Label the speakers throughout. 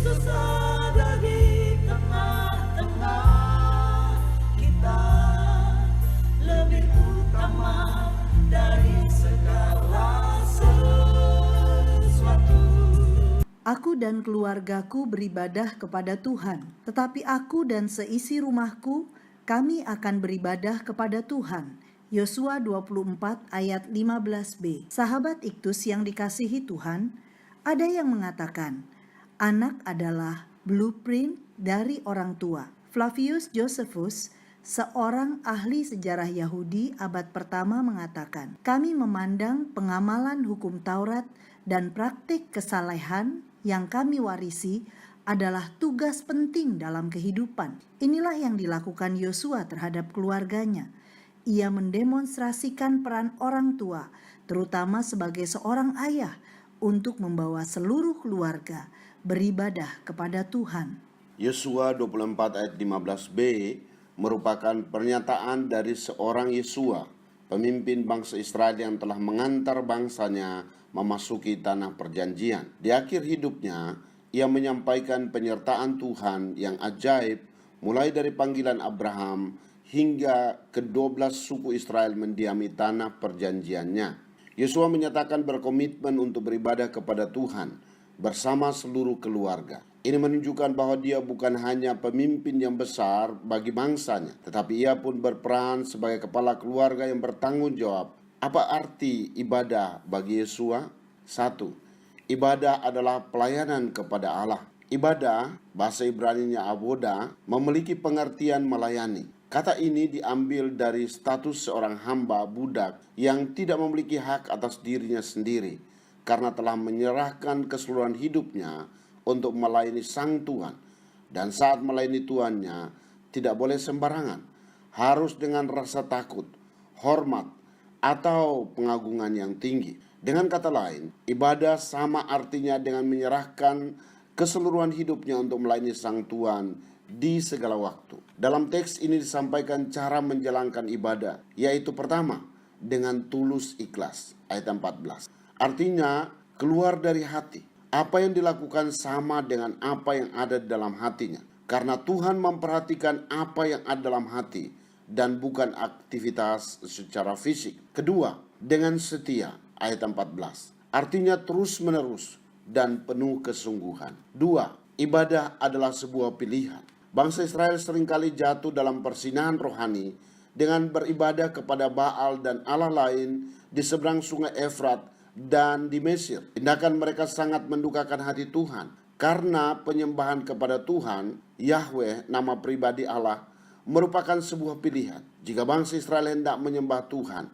Speaker 1: Kristus ada di tengah-tengah kita, lebih utama dari segala sesuatu.
Speaker 2: Aku dan keluargaku beribadah kepada Tuhan, tetapi aku dan seisi rumahku, kami akan beribadah kepada Tuhan. Yosua 24 ayat 15b. Sahabat Iktus yang dikasihi Tuhan, ada yang mengatakan, anak adalah blueprint dari orang tua. Flavius Josephus, seorang ahli sejarah Yahudi abad pertama mengatakan, kami memandang pengamalan hukum Taurat dan praktik kesalehan yang kami warisi adalah tugas penting dalam kehidupan. Inilah yang dilakukan Yosua terhadap keluarganya. Ia mendemonstrasikan peran orang tua, terutama sebagai seorang ayah, untuk membawa seluruh keluarga beribadah kepada Tuhan.
Speaker 3: Yosua 24 ayat 15b merupakan pernyataan dari seorang Yosua, pemimpin bangsa Israel yang telah mengantar bangsanya memasuki tanah perjanjian. Di akhir hidupnya, ia menyampaikan penyertaan Tuhan yang ajaib mulai dari panggilan Abraham hingga ke-12 suku Israel mendiami tanah perjanjiannya. Yosua menyatakan berkomitmen untuk beribadah kepada Tuhan bersama seluruh keluarga. Ini menunjukkan bahwa dia bukan hanya pemimpin yang besar bagi bangsanya, tetapi ia pun berperan sebagai kepala keluarga yang bertanggung jawab. Apa arti ibadah bagi Yosua? 1. Ibadah adalah pelayanan kepada Allah. Ibadah, bahasa Ibrani-nya avoda, memiliki pengertian melayani. Kata ini diambil dari status seorang hamba budak yang tidak memiliki hak atas dirinya sendiri, karena telah menyerahkan keseluruhan hidupnya untuk melayani Sang Tuhan. Dan saat melayani Tuannya, tidak boleh sembarangan, harus dengan rasa takut, hormat, atau pengagungan yang tinggi. Dengan kata lain, ibadah sama artinya dengan menyerahkan keseluruhan hidupnya untuk melayani Sang Tuhan di segala waktu. Dalam teks ini disampaikan cara menjalankan ibadah, yaitu pertama, dengan tulus ikhlas, ayat 14. Artinya, keluar dari hati. Apa yang dilakukan sama dengan apa yang ada dalam hatinya. Karena Tuhan memperhatikan apa yang ada dalam hati dan bukan aktivitas secara fisik. Kedua, dengan setia, ayat 14. Artinya terus menerus dan penuh kesungguhan. 2. Ibadah adalah sebuah pilihan. Bangsa Israel seringkali jatuh dalam persinahan rohani dengan beribadah kepada Baal dan Allah lain di seberang sungai Efrat dan di Mesir. Tindakan mereka sangat mendukakan hati Tuhan, karena penyembahan kepada Tuhan, Yahweh, nama pribadi Allah, merupakan sebuah pilihan. Jika bangsa Israel hendak menyembah Tuhan,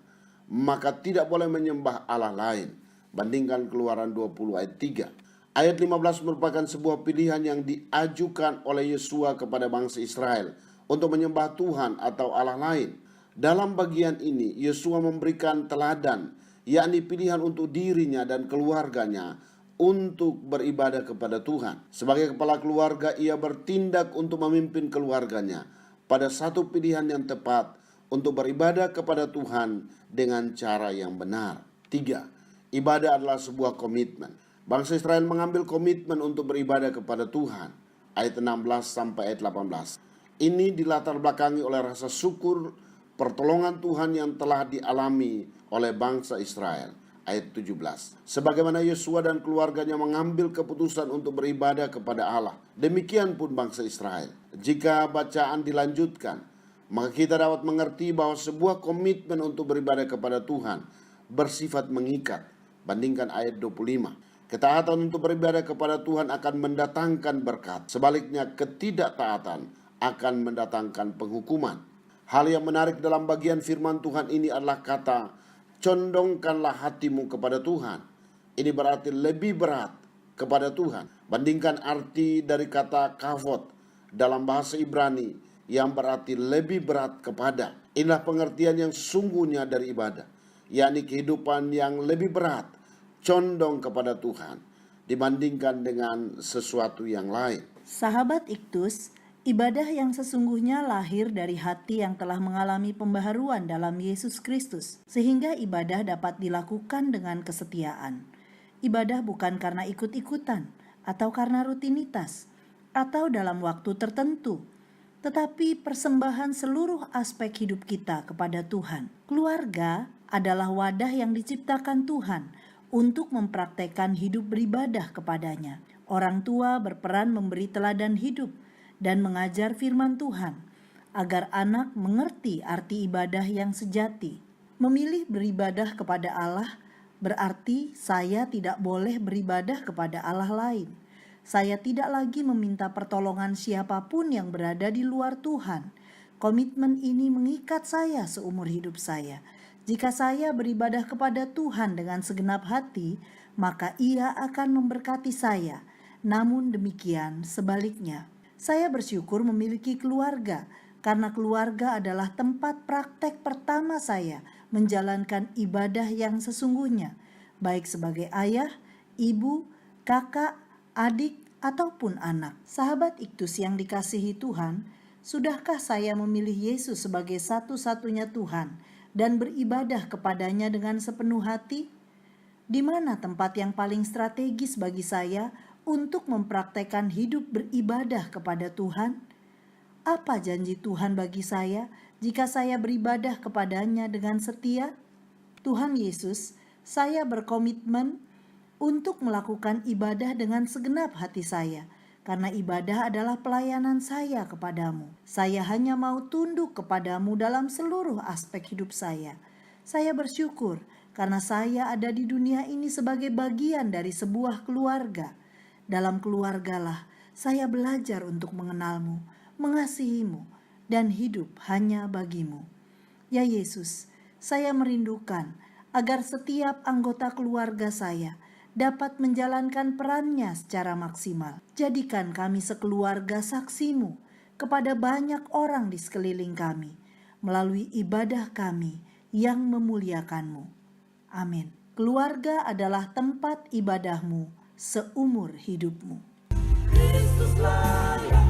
Speaker 3: maka tidak boleh menyembah Allah lain. Bandingkan Keluaran 20 ayat 3. Ayat 15 merupakan sebuah pilihan yang diajukan oleh Yosua kepada bangsa Israel untuk menyembah Tuhan atau Allah lain. Dalam bagian ini, Yosua memberikan teladan, yakni pilihan untuk dirinya dan keluarganya untuk beribadah kepada Tuhan. Sebagai kepala keluarga, ia bertindak untuk memimpin keluarganya pada satu pilihan yang tepat untuk beribadah kepada Tuhan dengan cara yang benar. 3. Ibadah adalah sebuah komitmen. Bangsa Israel mengambil komitmen untuk beribadah kepada Tuhan. Ayat 16 sampai ayat 18. Ini dilatar belakangi oleh rasa syukur pertolongan Tuhan yang telah dialami oleh bangsa Israel. Ayat 17. Sebagaimana Yosua dan keluarganya mengambil keputusan untuk beribadah kepada Allah, demikian pun bangsa Israel. Jika bacaan dilanjutkan, maka kita dapat mengerti bahwa sebuah komitmen untuk beribadah kepada Tuhan bersifat mengikat. Bandingkan ayat 25. Ketaatan untuk beribadah kepada Tuhan akan mendatangkan berkat. Sebaliknya, ketidaktaatan akan mendatangkan penghukuman. Hal yang menarik dalam bagian firman Tuhan ini adalah kata, condongkanlah hatimu kepada Tuhan. Ini berarti lebih berat kepada Tuhan. Bandingkan arti dari kata kavod dalam bahasa Ibrani yang berarti lebih berat kepada. Inilah pengertian yang sesungguhnya dari ibadah, yakni kehidupan yang lebih berat, condong kepada Tuhan dibandingkan dengan sesuatu yang lain.
Speaker 2: Sahabat Iktus, ibadah yang sesungguhnya lahir dari hati yang telah mengalami pembaharuan dalam Yesus Kristus, sehingga ibadah dapat dilakukan dengan kesetiaan. Ibadah bukan karena ikut-ikutan, atau karena rutinitas, atau dalam waktu tertentu, tetapi persembahan seluruh aspek hidup kita kepada Tuhan. Keluarga adalah wadah yang diciptakan Tuhan untuk mempraktekkan hidup beribadah kepadanya. Orang tua berperan memberi teladan hidup dan mengajar firman Tuhan, agar anak mengerti arti ibadah yang sejati. Memilih beribadah kepada Allah berarti saya tidak boleh beribadah kepada Allah lain. Saya tidak lagi meminta pertolongan siapapun yang berada di luar Tuhan. Komitmen ini mengikat saya seumur hidup saya. Jika saya beribadah kepada Tuhan dengan segenap hati, maka Ia akan memberkati saya. Namun demikian sebaliknya, saya bersyukur memiliki keluarga, karena keluarga adalah tempat praktek pertama saya menjalankan ibadah yang sesungguhnya, baik sebagai ayah, ibu, kakak, adik, ataupun anak. Sahabat Iktus yang dikasihi Tuhan, sudahkah saya memilih Yesus sebagai satu-satunya Tuhan dan beribadah kepadanya dengan sepenuh hati? Di mana tempat yang paling strategis bagi saya untuk mempraktekkan hidup beribadah kepada Tuhan? Apa janji Tuhan bagi saya jika saya beribadah kepadanya dengan setia? Tuhan Yesus, saya berkomitmen untuk melakukan ibadah dengan segenap hati saya, karena ibadah adalah pelayanan saya kepadamu. Saya hanya mau tunduk kepadamu dalam seluruh aspek hidup saya. Saya bersyukur karena saya ada di dunia ini sebagai bagian dari sebuah keluarga. Dalam keluargalah saya belajar untuk mengenalmu, mengasihimu, dan hidup hanya bagimu. Ya Yesus, saya merindukan agar setiap anggota keluarga saya dapat menjalankan perannya secara maksimal. Jadikan kami sekeluarga saksimu kepada banyak orang di sekeliling kami, melalui ibadah kami yang memuliakanmu. Amin. Keluarga adalah tempat ibadahmu seumur hidupmu.
Speaker 1: Kristuslah yang